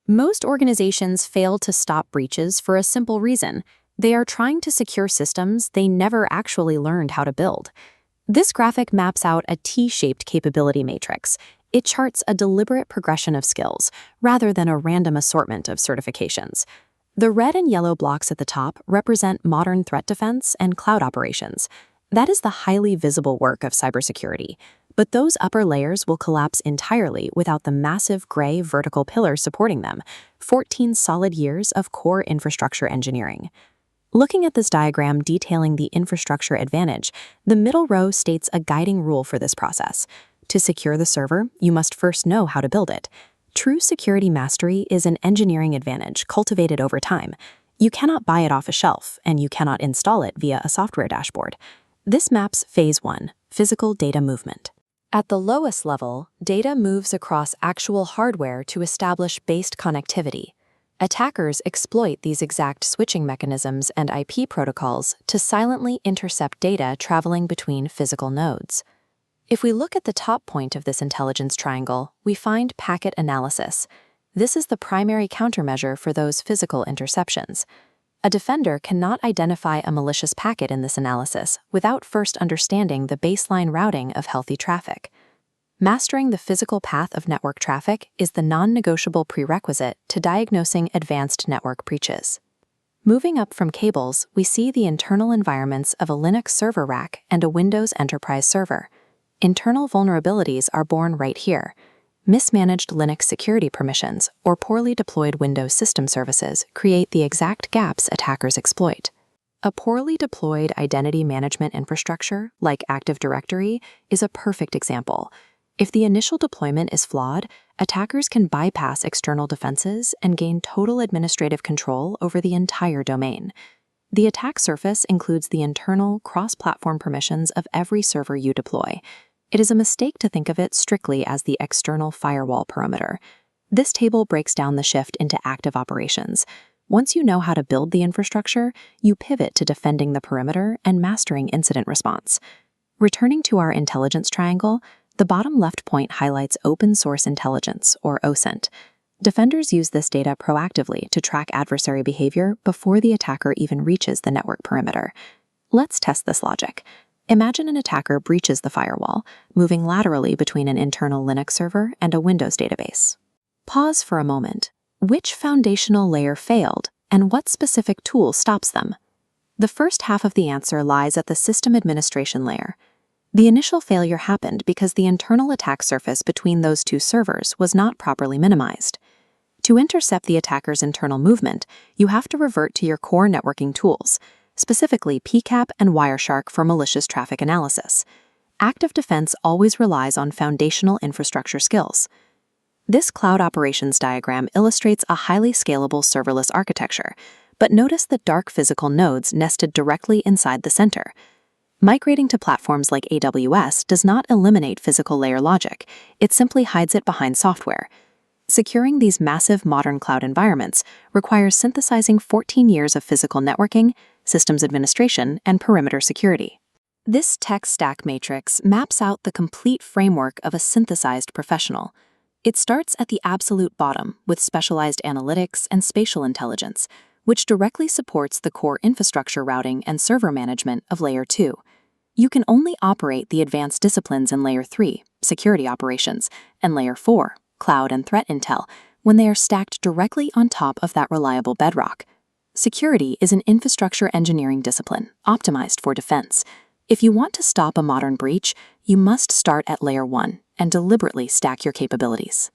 Most organizations fail to stop breaches for a simple reason. They are trying to secure systems they never actually learned how to build. This graphic maps out a T-shaped capability matrix. It charts a deliberate progression of skills, rather than a random assortment of certifications. The red and yellow blocks at the top represent modern threat defense and cloud operations. That is the highly visible work of cybersecurity. But those upper layers will collapse entirely without the massive gray vertical pillars supporting them, 14 solid years of core infrastructure engineering. Looking at this diagram detailing the infrastructure advantage, the middle row states a guiding rule for this process. To secure the server, you must first know how to build it. True security mastery is an engineering advantage cultivated over time. You cannot buy it off a shelf, and you cannot install it via a software dashboard. This maps Phase 1, physical data movement. At the lowest level, data moves across actual hardware to establish based connectivity. Attackers exploit these exact switching mechanisms and IP protocols to silently intercept data traveling between physical nodes. If we look at the top point of this intelligence triangle, we find packet analysis. This is the primary countermeasure for those physical interceptions. A defender cannot identify a malicious packet in this analysis without first understanding the baseline routing of healthy traffic. Mastering the physical path of network traffic is the non-negotiable prerequisite to diagnosing advanced network breaches. Moving up from cables, we see the internal environments of a Linux server rack and a Windows enterprise server. Internal vulnerabilities are born right here. Mismanaged Linux security permissions or poorly deployed Windows system services create the exact gaps attackers exploit. A poorly deployed identity management infrastructure, like Active Directory, is a perfect example. If the initial deployment is flawed, attackers can bypass external defenses and gain total administrative control over the entire domain. The attack surface includes the internal cross-platform permissions of every server you deploy. It is a mistake to think of it strictly as the external firewall perimeter. This table breaks down the shift into active operations. Once you know how to build the infrastructure, you pivot to defending the perimeter and mastering incident response. Returning to our intelligence triangle, the bottom left point highlights open source intelligence, or OSINT. Defenders use this data proactively to track adversary behavior before the attacker even reaches the network perimeter. Let's test this logic. Imagine an attacker breaches the firewall, moving laterally between an internal Linux server and a Windows database. Pause for a moment. Which foundational layer failed, and what specific tool stops them? The first half of the answer lies at the system administration layer. The initial failure happened because the internal attack surface between those two servers was not properly minimized. To intercept the attacker's internal movement, you have to revert to your core networking tools, specifically PCAP and Wireshark for malicious traffic analysis. Active defense always relies on foundational infrastructure skills. This cloud operations diagram illustrates a highly scalable serverless architecture, but notice the dark physical nodes nested directly inside the center. Migrating to platforms like AWS does not eliminate physical layer logic, it simply hides it behind software. Securing these massive modern cloud environments requires synthesizing 14 years of physical networking, systems administration, and perimeter security. This tech stack matrix maps out the complete framework of a synthesized professional. It starts at the absolute bottom with specialized analytics and spatial intelligence, which directly supports the core infrastructure routing and server management of Layer 2. You can only operate the advanced disciplines in Layer 3, security operations, and Layer 4, cloud and threat intel, when they are stacked directly on top of that reliable bedrock. Security is an infrastructure engineering discipline, optimized for defense. If you want to stop a modern breach, you must start at Layer 1 and deliberately stack your capabilities.